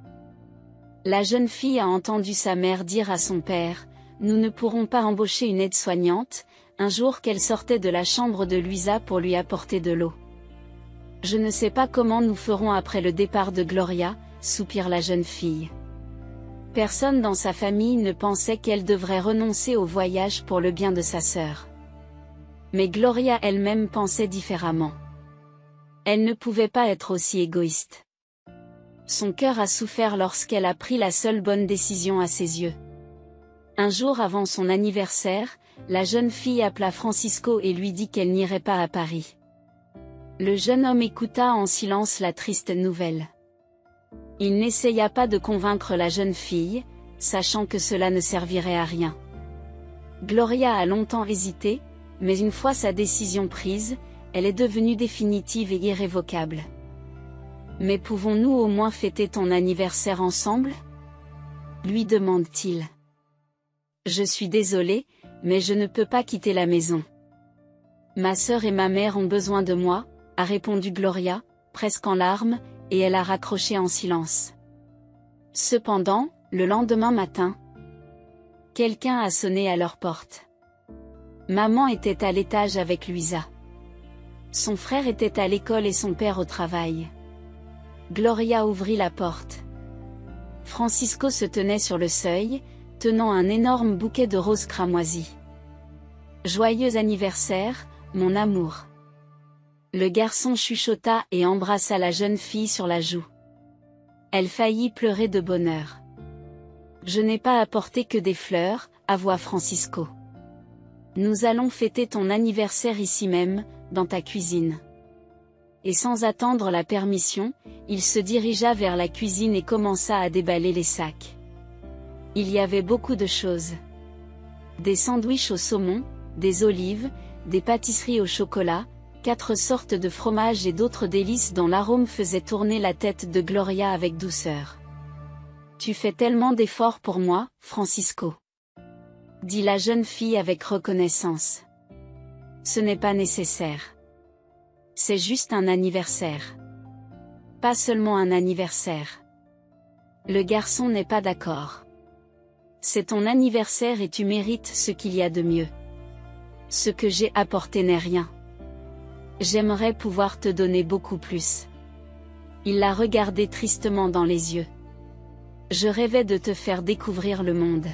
La jeune fille a entendu sa mère dire à son père, « Nous ne pourrons pas embaucher une aide-soignante », un jour qu'elle sortait de la chambre de Luisa pour lui apporter de l'eau. « Je ne sais pas comment nous ferons après le départ de Gloria », soupire la jeune fille. Personne dans sa famille ne pensait qu'elle devrait renoncer au voyage pour le bien de sa sœur. Mais Gloria elle-même pensait différemment. Elle ne pouvait pas être aussi égoïste. Son cœur a souffert lorsqu'elle a pris la seule bonne décision à ses yeux. Un jour avant son anniversaire, la jeune fille appela Francisco et lui dit qu'elle n'irait pas à Paris. Le jeune homme écouta en silence la triste nouvelle. Il n'essaya pas de convaincre la jeune fille, sachant que cela ne servirait à rien. Gloria a longtemps hésité, mais une fois sa décision prise, elle est devenue définitive et irrévocable. « Mais pouvons-nous au moins fêter ton anniversaire ensemble ?» lui demande-t-il. « Je suis désolée, mais je ne peux pas quitter la maison. Ma sœur et ma mère ont besoin de moi, a répondu Gloria, presque en larmes, et elle a raccroché en silence. Cependant, le lendemain matin, quelqu'un a sonné à leur porte. Maman était à l'étage avec Luisa. Son frère était à l'école et son père au travail. Gloria ouvrit la porte. Francisco se tenait sur le seuil, tenant un énorme bouquet de roses cramoisies. « Joyeux anniversaire, mon amour !» Le garçon chuchota et embrassa la jeune fille sur la joue. Elle faillit pleurer de bonheur. « Je n'ai pas apporté que des fleurs, » avoua Francisco. « Nous allons fêter ton anniversaire ici même, dans ta cuisine. » Et sans attendre la permission, il se dirigea vers la cuisine et commença à déballer les sacs. Il y avait beaucoup de choses. Des sandwichs au saumon, des olives, des pâtisseries au chocolat, 4 sortes de fromages et d'autres délices dont l'arôme faisait tourner la tête de Gloria avec douceur. « Tu fais tellement d'efforts pour moi, Francisco » dit la jeune fille avec reconnaissance. « Ce n'est pas nécessaire. C'est juste un anniversaire. Pas seulement un anniversaire. » Le garçon n'est pas d'accord. « C'est ton anniversaire et tu mérites ce qu'il y a de mieux. Ce que j'ai apporté n'est rien. J'aimerais pouvoir te donner beaucoup plus. » Il la regardait tristement dans les yeux. « Je rêvais de te faire découvrir le monde. »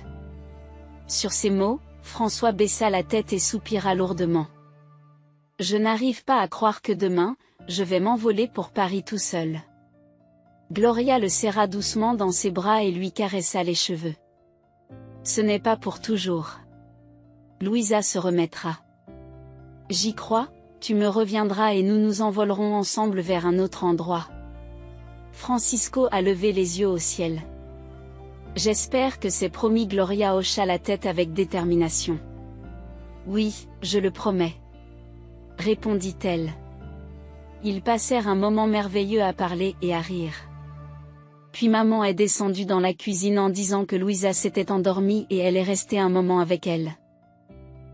Sur ces mots, François baissa la tête et soupira lourdement. « Je n'arrive pas à croire que demain, je vais m'envoler pour Paris tout seul. » Gloria le serra doucement dans ses bras et lui caressa les cheveux. « Ce n'est pas pour toujours. Louisa se remettra. J'y crois, tu me reviendras et nous nous envolerons ensemble vers un autre endroit. » Francisco a levé les yeux au ciel. « J'espère que c'est promis. » Gloria hocha la tête avec détermination. « Oui, je le promets. » répondit-elle. Ils passèrent un moment merveilleux à parler et à rire. Puis maman est descendue dans la cuisine en disant que Louisa s'était endormie et elle est restée un moment avec elle.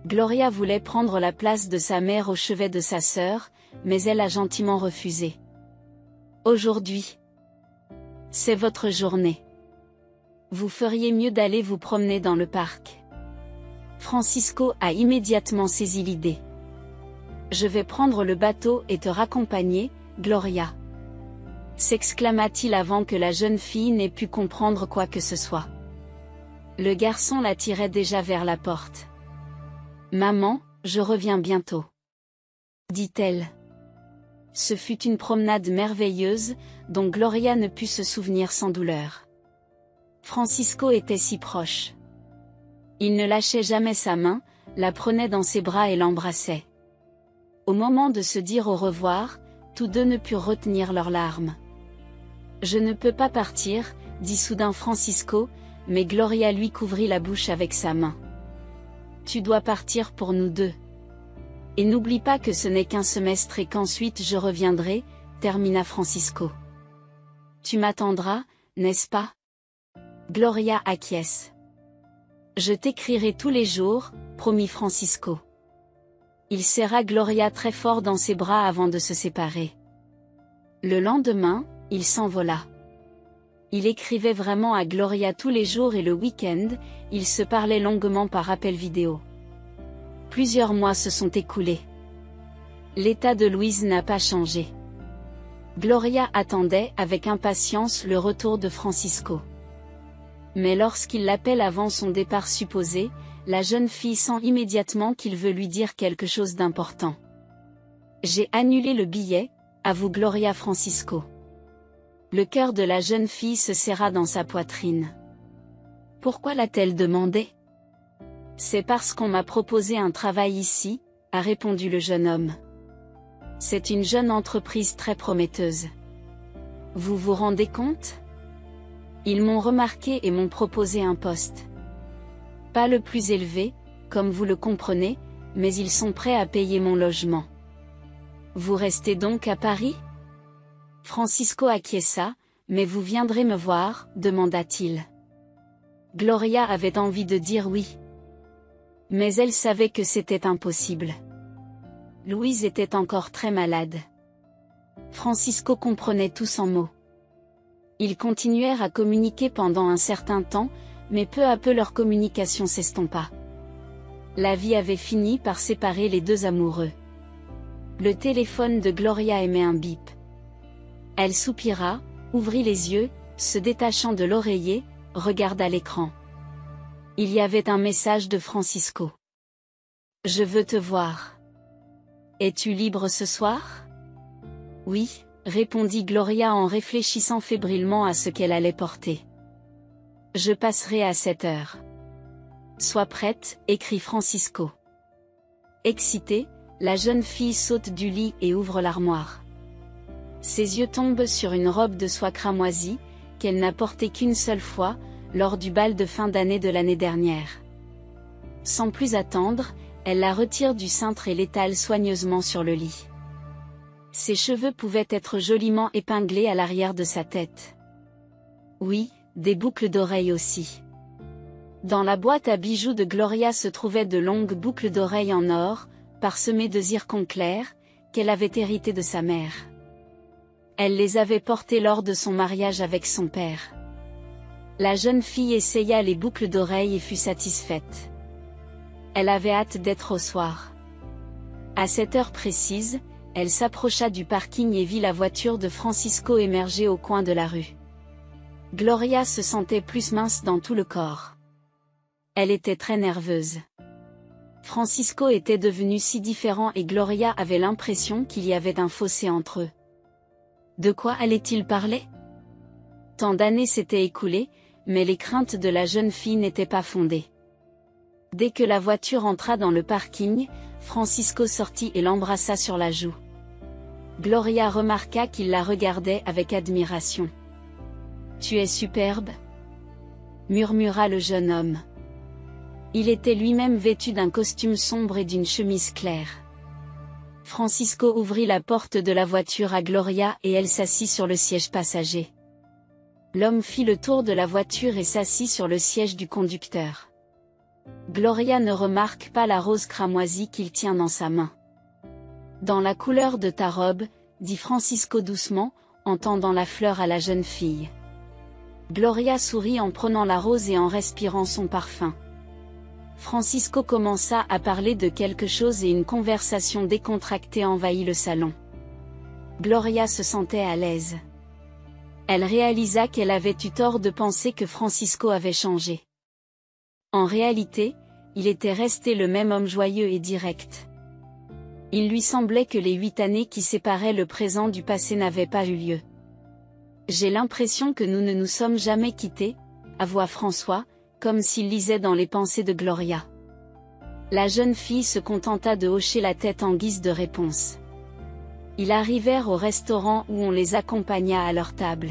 Gloria voulait prendre la place de sa mère au chevet de sa sœur, mais elle a gentiment refusé. « Aujourd'hui, c'est votre journée. Vous feriez mieux d'aller vous promener dans le parc. » Francisco a immédiatement saisi l'idée. « Je vais prendre le bateau et te raccompagner, Gloria. » s'exclama-t-il avant que la jeune fille n'ait pu comprendre quoi que ce soit. Le garçon la tirait déjà vers la porte. « Maman, je reviens bientôt. » dit-elle. Ce fut une promenade merveilleuse, dont Gloria ne put se souvenir sans douleur. Francisco était si proche. Il ne lâchait jamais sa main, la prenait dans ses bras et l'embrassait. Au moment de se dire au revoir, tous deux ne purent retenir leurs larmes. « Je ne peux pas partir, » dit soudain Francisco, mais Gloria lui couvrit la bouche avec sa main. « Tu dois partir pour nous deux. Et n'oublie pas que ce n'est qu'un semestre et qu'ensuite je reviendrai, » termina Francisco. « Tu m'attendras, n'est-ce pas ? » Gloria acquiesce. « Je t'écrirai tous les jours, » promit Francisco. Il serra Gloria très fort dans ses bras avant de se séparer. Le lendemain, il s'envola. Il écrivait vraiment à Gloria tous les jours et le week-end, ils se parlaient longuement par appel vidéo. Plusieurs mois se sont écoulés. L'état de Louise n'a pas changé. Gloria attendait avec impatience le retour de Francisco. Mais lorsqu'il l'appelle avant son départ supposé, la jeune fille sent immédiatement qu'il veut lui dire quelque chose d'important. « J'ai annulé le billet », avoue Gloria Francisco. Le cœur de la jeune fille se serra dans sa poitrine. « Pourquoi l'a-t-elle demandé ? » « C'est parce qu'on m'a proposé un travail ici, » a répondu le jeune homme. « C'est une jeune entreprise très prometteuse. Vous vous rendez compte ? Ils m'ont remarqué et m'ont proposé un poste. Pas le plus élevé, comme vous le comprenez, mais ils sont prêts à payer mon logement. Vous restez donc à Paris ? » Francisco acquiesça, « Mais vous viendrez me voir ?» demanda-t-il. Gloria avait envie de dire oui. Mais elle savait que c'était impossible. Louise était encore très malade. Francisco comprenait tout sans mots. Ils continuèrent à communiquer pendant un certain temps, mais peu à peu leur communication s'estompa. La vie avait fini par séparer les deux amoureux. Le téléphone de Gloria émet un bip. Elle soupira, ouvrit les yeux, se détachant de l'oreiller, regarda l'écran. Il y avait un message de Francisco. « Je veux te voir. Es-tu libre ce soir ?» « Oui, » répondit Gloria en réfléchissant fébrilement à ce qu'elle allait porter. « Je passerai à 7 heures. »« Sois prête, » écrit Francisco. Excitée, la jeune fille saute du lit et ouvre l'armoire. Ses yeux tombent sur une robe de soie cramoisie, qu'elle n'a portée qu'une seule fois, lors du bal de fin d'année de l'année dernière. Sans plus attendre, elle la retire du cintre et l'étale soigneusement sur le lit. Ses cheveux pouvaient être joliment épinglés à l'arrière de sa tête. Oui, des boucles d'oreilles aussi. Dans la boîte à bijoux de Gloria se trouvaient de longues boucles d'oreilles en or, parsemées de zircon clair, qu'elle avait héritées de sa mère. Elle les avait portées lors de son mariage avec son père. La jeune fille essaya les boucles d'oreilles et fut satisfaite. Elle avait hâte d'être au soir. À cette heure précise, elle s'approcha du parking et vit la voiture de Francisco émerger au coin de la rue. Gloria se sentait plus mince dans tout le corps. Elle était très nerveuse. Francisco était devenu si différent et Gloria avait l'impression qu'il y avait un fossé entre eux. De quoi allait-il parler? Tant d'années s'étaient écoulées, mais les craintes de la jeune fille n'étaient pas fondées. Dès que la voiture entra dans le parking, Francisco sortit et l'embrassa sur la joue. Gloria remarqua qu'il la regardait avec admiration. « Tu es superbe » murmura le jeune homme. Il était lui-même vêtu d'un costume sombre et d'une chemise claire. Francisco ouvrit la porte de la voiture à Gloria et elle s'assit sur le siège passager. L'homme fit le tour de la voiture et s'assit sur le siège du conducteur. Gloria ne remarque pas la rose cramoisie qu'il tient dans sa main. « Dans la couleur de ta robe » dit Francisco doucement, en tendant la fleur à la jeune fille. Gloria sourit en prenant la rose et en respirant son parfum. Francisco commença à parler de quelque chose et une conversation décontractée envahit le salon. Gloria se sentait à l'aise. Elle réalisa qu'elle avait eu tort de penser que Francisco avait changé. En réalité, il était resté le même homme joyeux et direct. Il lui semblait que les 8 années qui séparaient le présent du passé n'avaient pas eu lieu. « J'ai l'impression que nous ne nous sommes jamais quittés », avoua François, comme s'il lisait dans les pensées de Gloria. La jeune fille se contenta de hocher la tête en guise de réponse. Ils arrivèrent au restaurant où on les accompagna à leur table.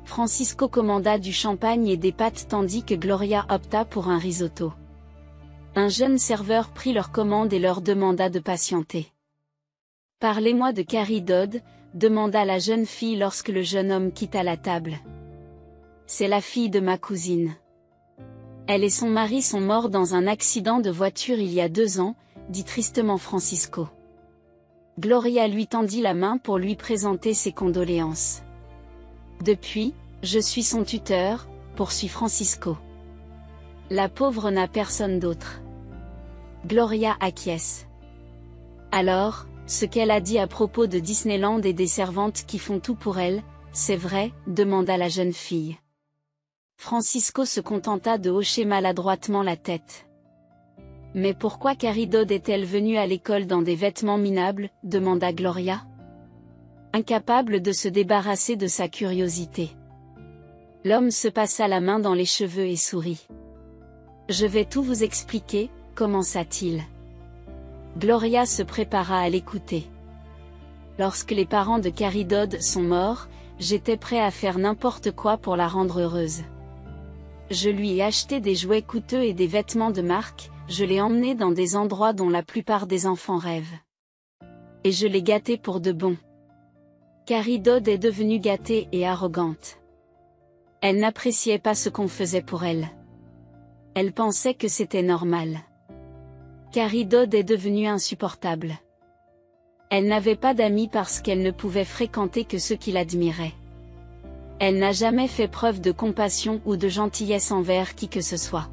Francisco commanda du champagne et des pâtes tandis que Gloria opta pour un risotto. Un jeune serveur prit leur commande et leur demanda de patienter. « Parlez-moi de Carrie Dodd » demanda la jeune fille lorsque le jeune homme quitta la table. « C'est la fille de ma cousine. Elle et son mari sont morts dans un accident de voiture il y a 2 ans, dit tristement Francisco. Gloria lui tendit la main pour lui présenter ses condoléances. Depuis, je suis son tuteur, poursuit Francisco. La pauvre n'a personne d'autre. Gloria acquiesce. Alors, ce qu'elle a dit à propos de Disneyland et des servantes qui font tout pour elle, c'est vrai, demanda la jeune fille. Francisco se contenta de hocher maladroitement la tête. Mais pourquoi Carrie Dodd est-elle venue à l'école dans des vêtements minables, demanda Gloria. Incapable de se débarrasser de sa curiosité. L'homme se passa la main dans les cheveux et sourit. Je vais tout vous expliquer, commença-t-il. Gloria se prépara à l'écouter. Lorsque les parents de Carrie Dodd sont morts, j'étais prêt à faire n'importe quoi pour la rendre heureuse. Je lui ai acheté des jouets coûteux et des vêtements de marque, je l'ai emmenée dans des endroits dont la plupart des enfants rêvent. Et je l'ai gâtée pour de bon. Carrie Dodd est devenue gâtée et arrogante. Elle n'appréciait pas ce qu'on faisait pour elle. Elle pensait que c'était normal. Carrie Dodd est devenue insupportable. Elle n'avait pas d'amis parce qu'elle ne pouvait fréquenter que ceux qui l'admiraient. Elle n'a jamais fait preuve de compassion ou de gentillesse envers qui que ce soit.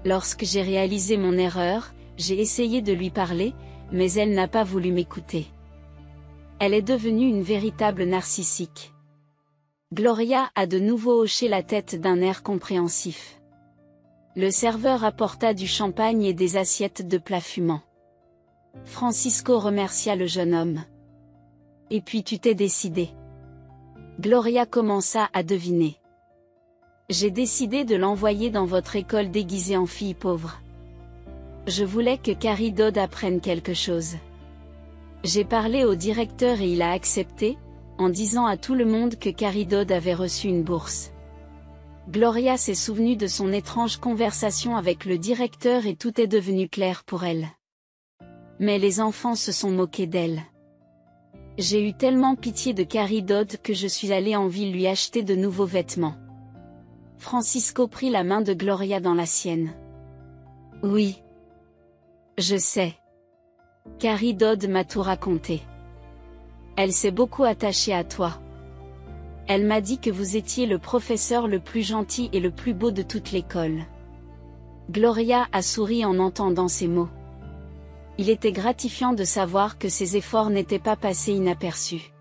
Lorsque j'ai réalisé mon erreur, j'ai essayé de lui parler, mais elle n'a pas voulu m'écouter. Elle est devenue une véritable narcissique. Gloria a de nouveau hoché la tête d'un air compréhensif. Le serveur apporta du champagne et des assiettes de plats fumants. Francisco remercia le jeune homme. Et puis tu t'es décidé. Gloria commença à deviner. J'ai décidé de l'envoyer dans votre école déguisée en fille pauvre. Je voulais que Carrie Dodd apprenne quelque chose. J'ai parlé au directeur et il a accepté, en disant à tout le monde que Carrie Dodd avait reçu une bourse. Gloria s'est souvenue de son étrange conversation avec le directeur et tout est devenu clair pour elle. Mais les enfants se sont moqués d'elle. J'ai eu tellement pitié de Carrie Dodd que je suis allée en ville lui acheter de nouveaux vêtements. Francisco prit la main de Gloria dans la sienne. Oui. Je sais. Carrie Dodd m'a tout raconté. Elle s'est beaucoup attachée à toi. Elle m'a dit que vous étiez le professeur le plus gentil et le plus beau de toute l'école. Gloria a souri en entendant ces mots. Il était gratifiant de savoir que ses efforts n'étaient pas passés inaperçus.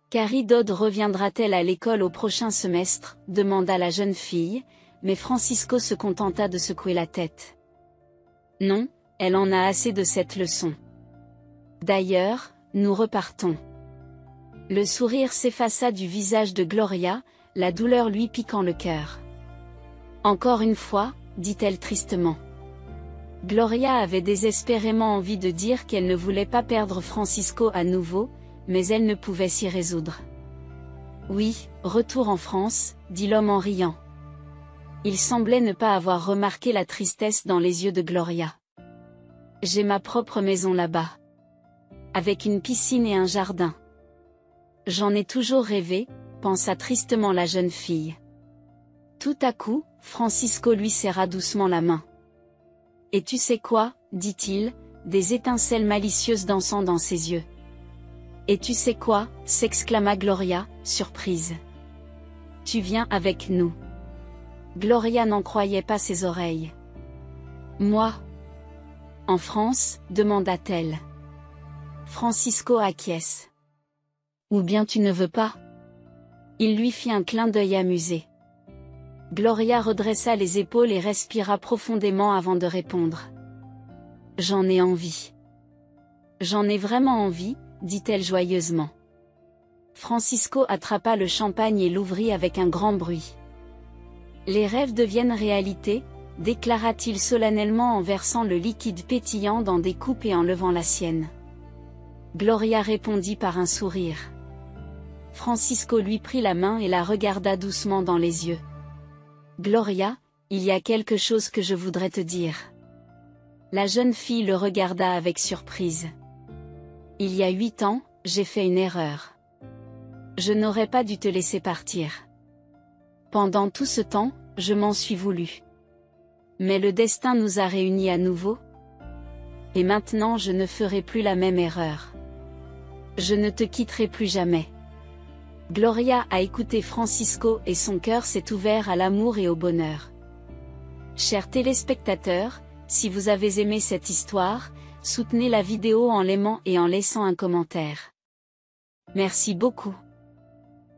Carrie Dodd reviendra-t-elle à l'école au prochain semestre, demanda la jeune fille, mais Francisco se contenta de secouer la tête. Non, elle en a assez de cette leçon. D'ailleurs, nous repartons. Le sourire s'effaça du visage de Gloria, la douleur lui piquant le cœur. Encore une fois, dit-elle tristement. Gloria avait désespérément envie de dire qu'elle ne voulait pas perdre Francisco à nouveau, mais elle ne pouvait s'y résoudre. Oui, retour en France, dit l'homme en riant. Il semblait ne pas avoir remarqué la tristesse dans les yeux de Gloria. J'ai ma propre maison là-bas. Avec une piscine et un jardin. J'en ai toujours rêvé, pensa tristement la jeune fille. Tout à coup, Francisco lui serra doucement la main. Et tu sais quoi, dit-il, des étincelles malicieuses dansant dans ses yeux. Et tu sais quoi, s'exclama Gloria, surprise. Tu viens avec nous. Gloria n'en croyait pas ses oreilles. Moi? En France, demanda-t-elle. Francisco acquiesce. Ou bien tu ne veux pas? Il lui fit un clin d'œil amusé. Gloria redressa les épaules et respira profondément avant de répondre. J'en ai envie. J'en ai vraiment envie, dit-elle joyeusement. Francisco attrapa le champagne et l'ouvrit avec un grand bruit. Les rêves deviennent réalité, déclara-t-il solennellement en versant le liquide pétillant dans des coupes et en levant la sienne. Gloria répondit par un sourire. Francisco lui prit la main et la regarda doucement dans les yeux. Gloria, il y a quelque chose que je voudrais te dire. La jeune fille le regarda avec surprise. Il y a 8 ans, j'ai fait une erreur. Je n'aurais pas dû te laisser partir. Pendant tout ce temps, je m'en suis voulu. Mais le destin nous a réunis à nouveau. Et maintenant je ne ferai plus la même erreur. Je ne te quitterai plus jamais. Gloria a écouté Francisco et son cœur s'est ouvert à l'amour et au bonheur. Chers téléspectateurs, si vous avez aimé cette histoire, soutenez la vidéo en l'aimant et en laissant un commentaire. Merci beaucoup.